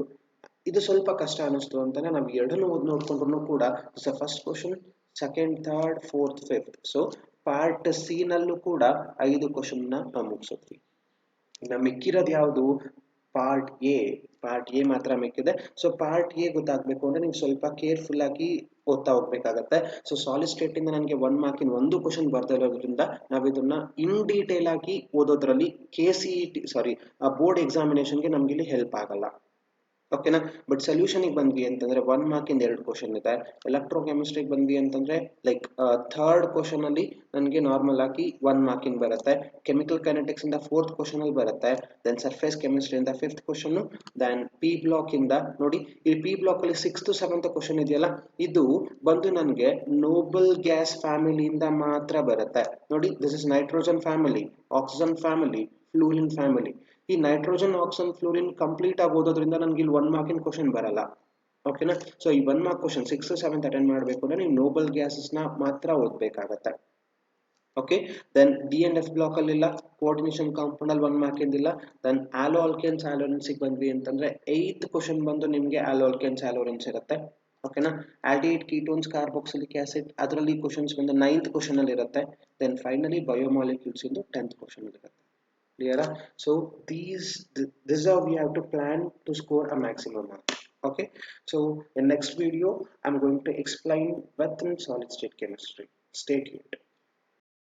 ಇದು ಸ್ವಲ್ಪ ಕಷ್ಟ ಅನಿಸ್ತು ಅಂತಾನೆ ನಾವು ಎರಡನ್ನು ನೋಡ್ಕೊಂಡ್ರು ಕೂಡ first question, second, third, fourth, fifth. So part C ನಲ್ಲೂ ಕೂಡ 5 ಕ್ವಶನ್ ನ ಮುಗಿಸಿದ್ವಿ. ಇನ್ನು ಮಿಕ್ಕಿರೋದು ಯಾವುದು? Part A. ಪಾರ್ಟ್ ಎ ಮಾತ್ರ ಮಿಕ್ಕಿದೆ. ಸೊ ಪಾರ್ಟ್ ಎ ಗೊತ್ತಾಗಬೇಕು ಅಂದ್ರೆ ನೀವು ಸ್ವಲ್ಪ ಕೇರ್ಫುಲ್ ಆಗಿ ಓದ್ತಾ ಹೋಗ್ಬೇಕಾಗತ್ತೆ. ಸೊ ಸಾಲಿಡ್ ಸ್ಟೇಟ್ ಇಂದ ನನಗೆ 1 ಮಾರ್ಕಿನ ಒಂದು ಕ್ವಶನ್ ಬರ್ತಾ ಇರೋದ್ರಿಂದ ನಾವು ಇದನ್ನ ಇನ್ ಡೀಟೇಲ್ ಆಗಿ ಓದೋದ್ರಲ್ಲಿ KCET ಸಾರಿ ಬೋರ್ಡ್ ಎಕ್ಸಾಮಿನೇಷನ್ಗೆ ನಮ್ಗೆ ಇಲ್ಲಿ ಹೆಲ್ಪ್ ಆಗಲ್ಲ. ಓಕೆನಾ, ಬಟ್ ಸೊಲ್ಯೂಷನ್ ಬಂದ್ವಿ ಅಂತಂದ್ರೆ 1 ಮಾರ್ಕಿಂದ 2 ಕ್ವಶನ್ ಇದೆ. ಎಲೆಕ್ಟ್ರೋಕೆಮಿಸ್ಟ್ರಿ ಬಂದ್ವಿ ಅಂತಂದ್ರೆ ಲೈಕ್ ಥರ್ಡ್ ಕ್ವಶನ್ ಅಲ್ಲಿ ನನಗೆ ನಾರ್ಮಲ್ ಆಗಿ 1 ಮಾರ್ಕಿಂಗ್ ಬರುತ್ತೆ. ಕೆಮಿಕಲ್ ಕೈನೆಟಿಕ್ಸ್ ಇಂದ 4th ಕ್ವಶನ್ ಅಲ್ಲಿ ಬರುತ್ತೆ. ದೆನ್ ಸರ್ಫೇಸ್ ಕೆಮಿಸ್ಟ್ರಿ ಇಂದ 5th question. Then P block ಇಂದ ನೋಡಿ, ಈ ಪಿ ಬ್ಲಾಕ್ ಅಲ್ಲಿ 6th 7th ಕ್ವಶನ್ ಇದೆಯಲ್ಲ, ಇದು ಬಂದು ನನಗೆ ನೋಬಲ್ ಗ್ಯಾಸ್ ಫ್ಯಾಮಿಲಿಯಿಂದ ಮಾತ್ರ ಬರುತ್ತೆ. ನೋಡಿ, this is nitrogen family, oxygen family, fluorine family. ಈ ನೈಟ್ರೋಜನ್, ಆಕ್ಸಿಜನ್, ಫ್ಲೂರಿನ್ ಕಂಪ್ಲೀಟ್ ಆಗಿ ಓದೋದ್ರಿಂದ ನನ್ಗೆ ಇಲ್ಲಿ 1 ಮಾರ್ಕಿನ ಕ್ವಶನ್ ಬರಲ್ಲ. ಓಕೆನಾ, ಸೊ ಈ 1 mark question 6th 7th attend ಮಾಡಬೇಕು ಅಂದ್ರೆ ನೀವು ನೋಬಲ್ ಗ್ಯಾಸಸ್ ನ ಮಾತ್ರ ಓದ್ಬೇಕಾಗತ್ತೆ. Okay, then D and F block ಅಲ್ಲಿ ಇಲ್ಲ, ಕೋಆರ್ಡಿನೇಷನ್ ಕಾಂಪೌಂಡ್ ಅಲ್ಲಿ 1 ಮಾರ್ಕ್ ಇಂದಿಲ್ಲ. ದೆನ್ ಆಲೋ ಆಲ್ಕೇನ್ಸ್ ಆಲೋರೆನ್ಸ್ ಬಂದ್ವಿ ಅಂತಂದ್ರೆ 8th ಕ್ವಶನ್ ಬಂದು ನಿಮಗೆ ಆಲೋ ಆಲ್ಕೇನ್ಸ್ ಆಲೋರೆನ್ಸ್ ಇರುತ್ತೆ. ಓಕೆನಾ, ಆಲ್ಡಿಹೈಡ್ ಕೀಟೋನ್ಸ್ ಕಾರ್ಬಾಕ್ಸಿಲಿಕ್ ಆಸಿಡ್ ಅದರಲ್ಲಿ ಕ್ವಶನ್ಸ್ ಬಂದು 9th ಕ್ವಶನ್ ಅಲ್ಲಿ ಇರುತ್ತೆ. ದೆನ್ ಫೈನಲಿ ಬಯೋಮಾಲಿಕ್ಯೂಲ್ಸ್ ಇಂದು 10th ಕ್ವಶನ್ ಅಲ್ಲಿ ಇರುತ್ತೆ. Clear? So this is how we have to plan to score a maximum mark. Okay, so in next video I'm going to explain within solid state chemistry. Stay tuned.